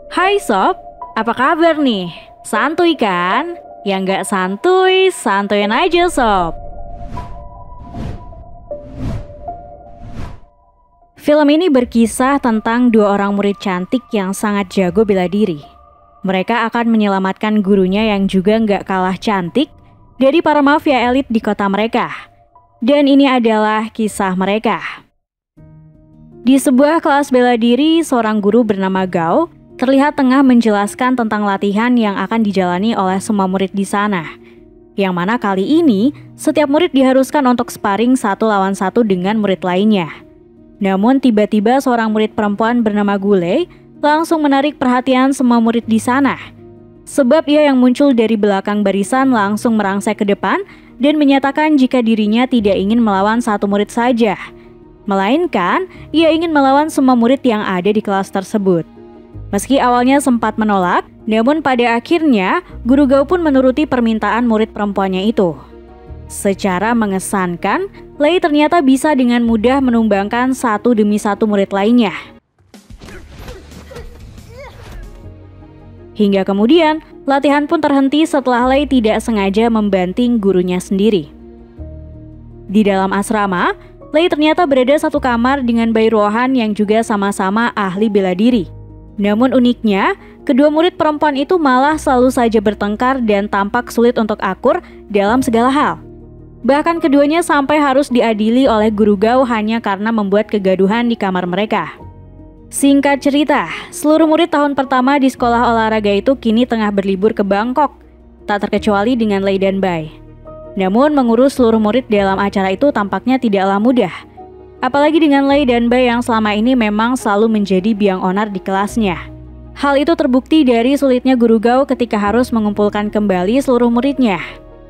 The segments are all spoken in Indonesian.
Hai Sob, apa kabar nih? Santuy kan? Yang nggak santuy, santuyin aja Sob. Film ini berkisah tentang dua orang murid cantik yang sangat jago bela diri. Mereka akan menyelamatkan gurunya yang juga nggak kalah cantik dari para mafia elit di kota mereka. Dan ini adalah kisah mereka. Di sebuah kelas bela diri, seorang guru bernama Gao terlihat tengah menjelaskan tentang latihan yang akan dijalani oleh semua murid di sana. Yang mana kali ini, setiap murid diharuskan untuk sparring satu lawan satu dengan murid lainnya. Namun tiba-tiba seorang murid perempuan bernama Gule langsung menarik perhatian semua murid di sana. Sebab ia yang muncul dari belakang barisan langsung merangsek ke depan dan menyatakan jika dirinya tidak ingin melawan satu murid saja. Melainkan, ia ingin melawan semua murid yang ada di kelas tersebut. Meski awalnya sempat menolak, namun pada akhirnya Guru Gao pun menuruti permintaan murid perempuannya itu. Secara mengesankan, Lei ternyata bisa dengan mudah menumbangkan satu demi satu murid lainnya. Hingga kemudian, latihan pun terhenti setelah Lei tidak sengaja membanting gurunya sendiri. Di dalam asrama, Lei ternyata berada satu kamar dengan Bai Ruohan yang juga sama-sama ahli bela diri. Namun uniknya, kedua murid perempuan itu malah selalu saja bertengkar dan tampak sulit untuk akur dalam segala hal. Bahkan keduanya sampai harus diadili oleh Guru Gao hanya karena membuat kegaduhan di kamar mereka. Singkat cerita, seluruh murid tahun pertama di sekolah olahraga itu kini tengah berlibur ke Bangkok, tak terkecuali dengan Lei dan Bai. Namun mengurus seluruh murid dalam acara itu tampaknya tidaklah mudah. Apalagi dengan Lei dan Bai yang selama ini memang selalu menjadi biang onar di kelasnya. Hal itu terbukti dari sulitnya Guru Gao ketika harus mengumpulkan kembali seluruh muridnya.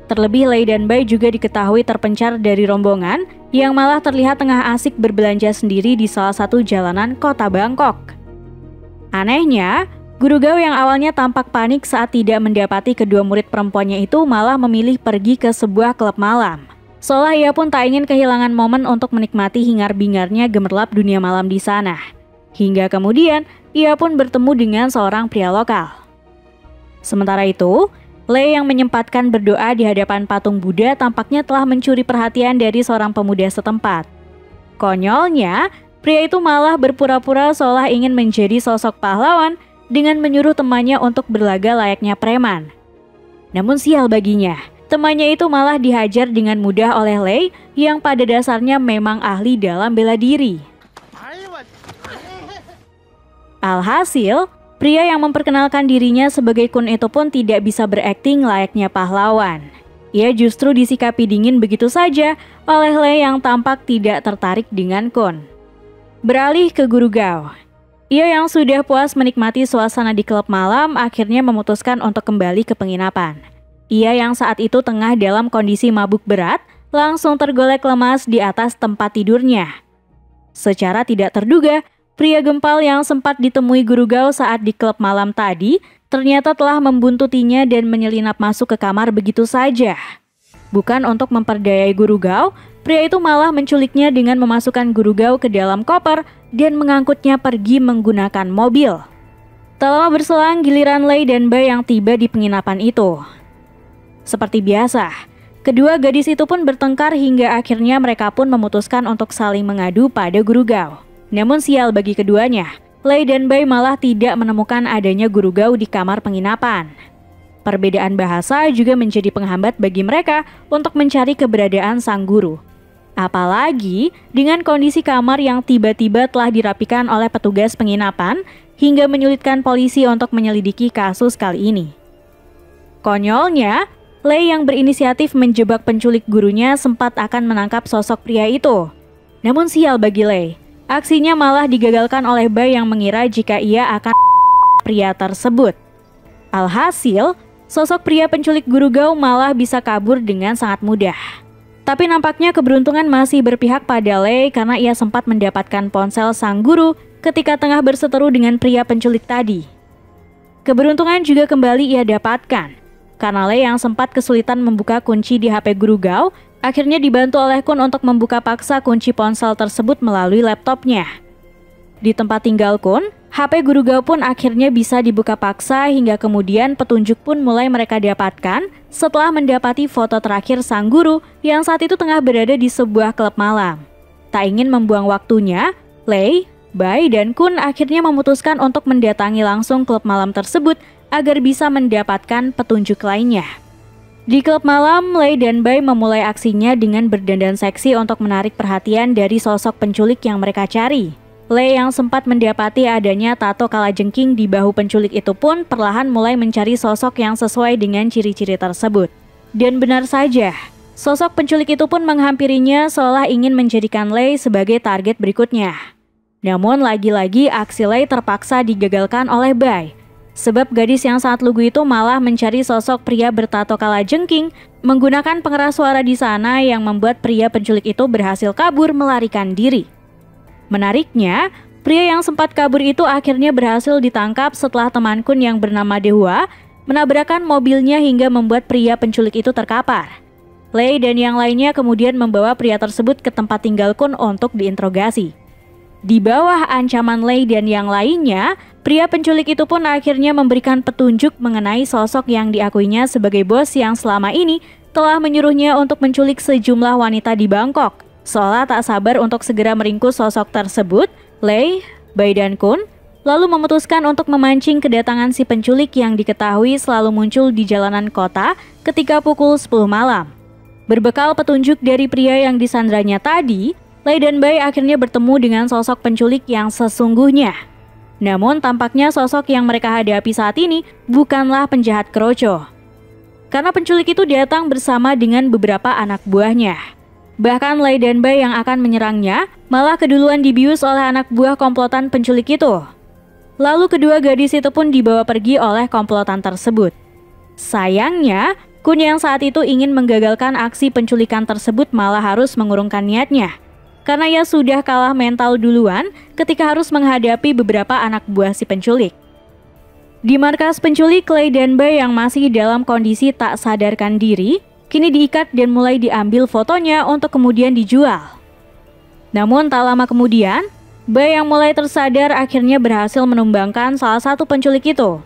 Terlebih Lei dan Bai juga diketahui terpencar dari rombongan yang malah terlihat tengah asik berbelanja sendiri di salah satu jalanan kota Bangkok. Anehnya, Guru Gao yang awalnya tampak panik saat tidak mendapati kedua murid perempuannya itu malah memilih pergi ke sebuah klub malam. Seolah ia pun tak ingin kehilangan momen untuk menikmati hingar-bingarnya gemerlap dunia malam di sana. Hingga kemudian, ia pun bertemu dengan seorang pria lokal. Sementara itu, Lei yang menyempatkan berdoa di hadapan patung Buddha tampaknya telah mencuri perhatian dari seorang pemuda setempat. Konyolnya, pria itu malah berpura-pura seolah ingin menjadi sosok pahlawan dengan menyuruh temannya untuk berlaga layaknya preman. Namun sial baginya, temannya itu malah dihajar dengan mudah oleh Lei yang pada dasarnya memang ahli dalam bela diri. Alhasil, pria yang memperkenalkan dirinya sebagai Kun itu pun tidak bisa berakting layaknya pahlawan. Ia justru disikapi dingin begitu saja oleh Lei yang tampak tidak tertarik dengan Kun. Beralih ke Guru Gao. Ia yang sudah puas menikmati suasana di klub malam akhirnya memutuskan untuk kembali ke penginapan. Ia yang saat itu tengah dalam kondisi mabuk berat langsung tergolek lemas di atas tempat tidurnya. Secara tidak terduga, pria gempal yang sempat ditemui Guru Gao saat di klub malam tadi ternyata telah membuntutinya dan menyelinap masuk ke kamar begitu saja. Bukan untuk memperdayai Guru Gao, pria itu malah menculiknya dengan memasukkan Guru Gao ke dalam koper dan mengangkutnya pergi menggunakan mobil. Tak lama berselang giliran Lei dan Bai yang tiba di penginapan itu. Seperti biasa, kedua gadis itu pun bertengkar hingga akhirnya mereka pun memutuskan untuk saling mengadu pada Guru Gao. Namun sial bagi keduanya, Lei dan Bai malah tidak menemukan adanya Guru Gao di kamar penginapan. Perbedaan bahasa juga menjadi penghambat bagi mereka untuk mencari keberadaan sang guru. Apalagi dengan kondisi kamar yang tiba-tiba telah dirapikan oleh petugas penginapan hingga menyulitkan polisi untuk menyelidiki kasus kali ini. Konyolnya, Lei yang berinisiatif menjebak penculik gurunya sempat akan menangkap sosok pria itu. Namun sial bagi Lei, aksinya malah digagalkan oleh Bai yang mengira jika ia akan pria tersebut. Alhasil, sosok pria penculik Guru Gao malah bisa kabur dengan sangat mudah. Tapi nampaknya keberuntungan masih berpihak pada Lei karena ia sempat mendapatkan ponsel sang guru ketika tengah berseteru dengan pria penculik tadi. Keberuntungan juga kembali ia dapatkan, karena Lei yang sempat kesulitan membuka kunci di HP Guru Gao akhirnya dibantu oleh Kun untuk membuka paksa kunci ponsel tersebut melalui laptopnya. Di tempat tinggal Kun, HP Guru Gao pun akhirnya bisa dibuka paksa hingga kemudian petunjuk pun mulai mereka dapatkan setelah mendapati foto terakhir sang guru yang saat itu tengah berada di sebuah klub malam. Tak ingin membuang waktunya, Lei, Bai, dan Kun akhirnya memutuskan untuk mendatangi langsung klub malam tersebut agar bisa mendapatkan petunjuk lainnya. Di klub malam, Lei dan Bai memulai aksinya dengan berdandan seksi untuk menarik perhatian dari sosok penculik yang mereka cari. Lei yang sempat mendapati adanya tato kalajengking di bahu penculik itu pun perlahan mulai mencari sosok yang sesuai dengan ciri-ciri tersebut. Dan benar saja, sosok penculik itu pun menghampirinya seolah ingin menjadikan Lei sebagai target berikutnya. Namun lagi-lagi aksi Lei terpaksa digagalkan oleh Bai. Sebab gadis yang sangat lugu itu malah mencari sosok pria bertato kalajengking menggunakan pengeras suara di sana yang membuat pria penculik itu berhasil kabur melarikan diri. Menariknya, pria yang sempat kabur itu akhirnya berhasil ditangkap setelah teman Kun yang bernama Dehua menabrakkan mobilnya hingga membuat pria penculik itu terkapar. Lei dan yang lainnya kemudian membawa pria tersebut ke tempat tinggal Kun untuk diinterogasi. Di bawah ancaman Lei dan yang lainnya, pria penculik itu pun akhirnya memberikan petunjuk mengenai sosok yang diakuinya sebagai bos yang selama ini telah menyuruhnya untuk menculik sejumlah wanita di Bangkok. Seolah tak sabar untuk segera meringkus sosok tersebut, Lei, Bai, dan Kun lalu memutuskan untuk memancing kedatangan si penculik yang diketahui selalu muncul di jalanan kota ketika pukul 10 malam. Berbekal petunjuk dari pria yang disandranya tadi, Lei dan Bai akhirnya bertemu dengan sosok penculik yang sesungguhnya. Namun tampaknya sosok yang mereka hadapi saat ini bukanlah penjahat kroco. Karena penculik itu datang bersama dengan beberapa anak buahnya. Bahkan Lei dan Bai yang akan menyerangnya malah keduluan dibius oleh anak buah komplotan penculik itu. Lalu kedua gadis itu pun dibawa pergi oleh komplotan tersebut. Sayangnya, Kun yang saat itu ingin menggagalkan aksi penculikan tersebut malah harus mengurungkan niatnya. Karena ia sudah kalah mental duluan ketika harus menghadapi beberapa anak buah si penculik. Di markas penculik, Lei dan Bai yang masih dalam kondisi tak sadarkan diri kini diikat dan mulai diambil fotonya untuk kemudian dijual. Namun tak lama kemudian, Bai yang mulai tersadar akhirnya berhasil menumbangkan salah satu penculik itu.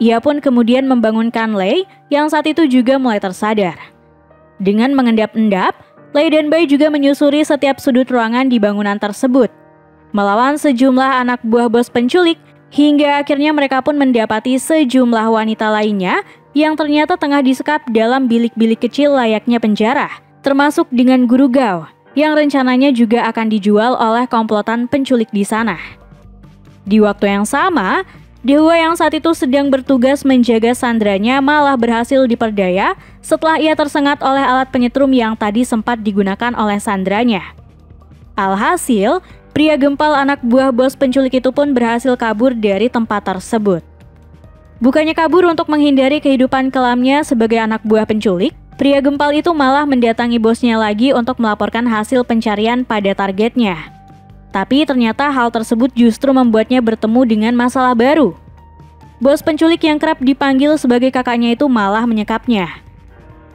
Ia pun kemudian membangunkan Lei yang saat itu juga mulai tersadar. Dengan mengendap-endap, Lei dan Bai juga menyusuri setiap sudut ruangan di bangunan tersebut, melawan sejumlah anak buah bos penculik. Hingga akhirnya mereka pun mendapati sejumlah wanita lainnya yang ternyata tengah disekap dalam bilik-bilik kecil layaknya penjara, termasuk dengan Guru Gao, yang rencananya juga akan dijual oleh komplotan penculik di sana. Di waktu yang sama, Dehua yang saat itu sedang bertugas menjaga sandranya malah berhasil diperdaya setelah ia tersengat oleh alat penyetrum yang tadi sempat digunakan oleh sandranya. Alhasil, pria gempal anak buah bos penculik itu pun berhasil kabur dari tempat tersebut. Bukannya kabur untuk menghindari kehidupan kelamnya sebagai anak buah penculik, pria gempal itu malah mendatangi bosnya lagi untuk melaporkan hasil pencarian pada targetnya. Tapi ternyata hal tersebut justru membuatnya bertemu dengan masalah baru. Bos penculik yang kerap dipanggil sebagai kakaknya itu malah menyekapnya.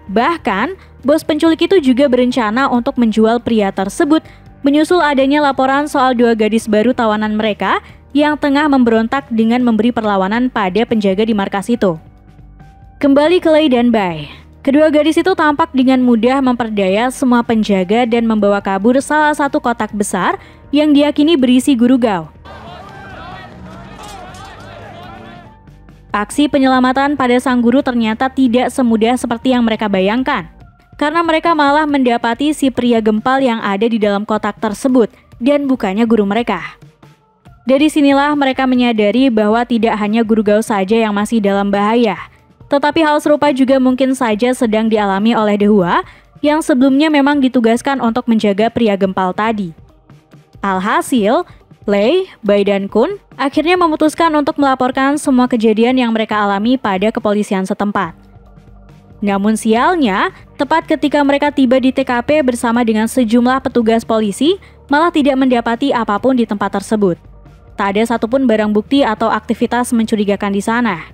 Bahkan, bos penculik itu juga berencana untuk menjual pria tersebut menyusul adanya laporan soal dua gadis baru tawanan mereka yang tengah memberontak dengan memberi perlawanan pada penjaga di markas itu. Kembali ke Lei dan Bai, kedua gadis itu tampak dengan mudah memperdaya semua penjaga dan membawa kabur salah satu kotak besar yang diyakini berisi Guru Gao. Aksi penyelamatan pada sang guru ternyata tidak semudah seperti yang mereka bayangkan. Karena mereka malah mendapati si pria gempal yang ada di dalam kotak tersebut dan bukannya guru mereka. Dari sinilah mereka menyadari bahwa tidak hanya Guru Gao saja yang masih dalam bahaya, tetapi hal serupa juga mungkin saja sedang dialami oleh Dehua yang sebelumnya memang ditugaskan untuk menjaga pria gempal tadi. Alhasil, Lei, Bai, dan Kun akhirnya memutuskan untuk melaporkan semua kejadian yang mereka alami pada kepolisian setempat. Namun sialnya, tepat ketika mereka tiba di TKP bersama dengan sejumlah petugas polisi, malah tidak mendapati apapun di tempat tersebut. Tak ada satupun barang bukti atau aktivitas mencurigakan di sana.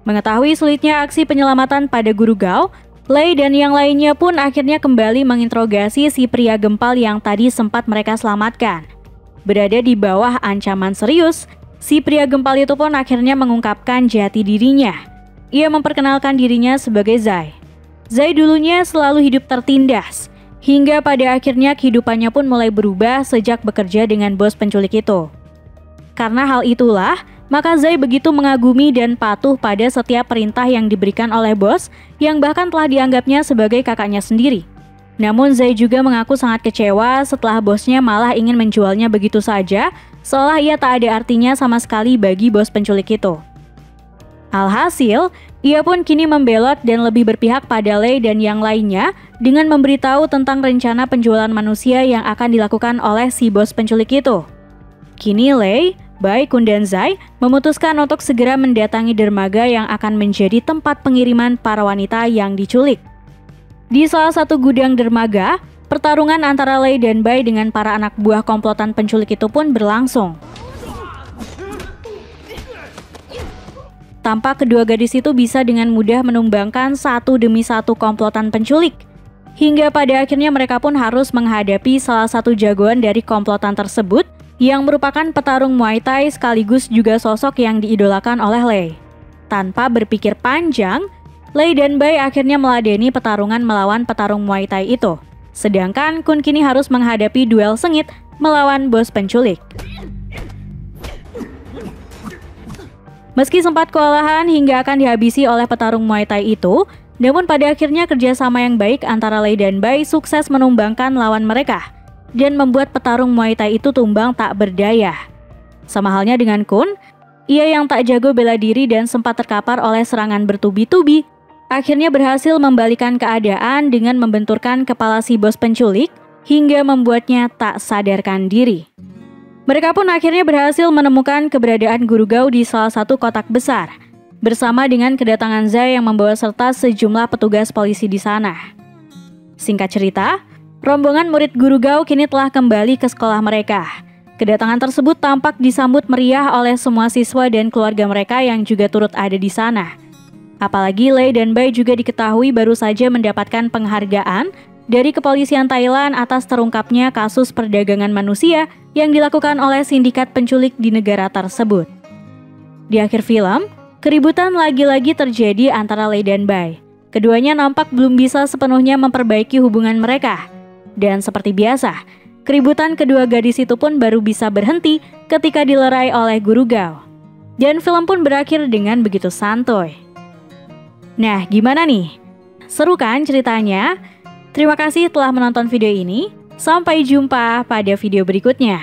Mengetahui sulitnya aksi penyelamatan pada Guru Gao, Lei dan yang lainnya pun akhirnya kembali menginterogasi si pria gempal yang tadi sempat mereka selamatkan. Berada di bawah ancaman serius, si pria gempal itu pun akhirnya mengungkapkan jati dirinya. Ia memperkenalkan dirinya sebagai Zai. Zai dulunya selalu hidup tertindas, hingga pada akhirnya kehidupannya pun mulai berubah sejak bekerja dengan bos penculik itu. Karena hal itulah, maka Zai begitu mengagumi dan patuh pada setiap perintah yang diberikan oleh bos, yang bahkan telah dianggapnya sebagai kakaknya sendiri. Namun Zai juga mengaku sangat kecewa setelah bosnya malah ingin menjualnya begitu saja, seolah ia tak ada artinya sama sekali bagi bos penculik itu. Alhasil, ia pun kini membelot dan lebih berpihak pada Lei dan yang lainnya dengan memberitahu tentang rencana penjualan manusia yang akan dilakukan oleh si bos penculik itu. Kini Lei, Bai, Kun, dan Zai memutuskan untuk segera mendatangi dermaga yang akan menjadi tempat pengiriman para wanita yang diculik. Di salah satu gudang dermaga, pertarungan antara Lei dan Bai dengan para anak buah komplotan penculik itu pun berlangsung. Tampak kedua gadis itu bisa dengan mudah menumbangkan satu demi satu komplotan penculik. Hingga pada akhirnya mereka pun harus menghadapi salah satu jagoan dari komplotan tersebut, yang merupakan petarung Muay Thai sekaligus juga sosok yang diidolakan oleh Lei. Tanpa berpikir panjang, Lei dan Bai akhirnya meladeni pertarungan melawan petarung Muay Thai itu. Sedangkan Kun kini harus menghadapi duel sengit melawan bos penculik. Meski sempat kewalahan hingga akan dihabisi oleh petarung Muay Thai itu, namun pada akhirnya kerjasama yang baik antara Lei dan Bai sukses menumbangkan lawan mereka dan membuat petarung Muay Thai itu tumbang tak berdaya. Sama halnya dengan Kun, ia yang tak jago bela diri dan sempat terkapar oleh serangan bertubi-tubi, akhirnya berhasil membalikan keadaan dengan membenturkan kepala si bos penculik hingga membuatnya tak sadarkan diri. Mereka pun akhirnya berhasil menemukan keberadaan Guru Gao di salah satu kotak besar, bersama dengan kedatangan Zai yang membawa serta sejumlah petugas polisi di sana. Singkat cerita, rombongan murid Guru Gao kini telah kembali ke sekolah mereka. Kedatangan tersebut tampak disambut meriah oleh semua siswa dan keluarga mereka yang juga turut ada di sana. Apalagi Lei dan Bai juga diketahui baru saja mendapatkan penghargaan dari kepolisian Thailand atas terungkapnya kasus perdagangan manusia yang dilakukan oleh sindikat penculik di negara tersebut. Di akhir film, keributan lagi-lagi terjadi antara Lei dan Bai. Keduanya nampak belum bisa sepenuhnya memperbaiki hubungan mereka. Dan seperti biasa, keributan kedua gadis itu pun baru bisa berhenti ketika dilerai oleh Guru Gao. Dan film pun berakhir dengan begitu santuy. Nah, gimana nih? Seru kan ceritanya? Terima kasih telah menonton video ini. Sampai jumpa pada video berikutnya.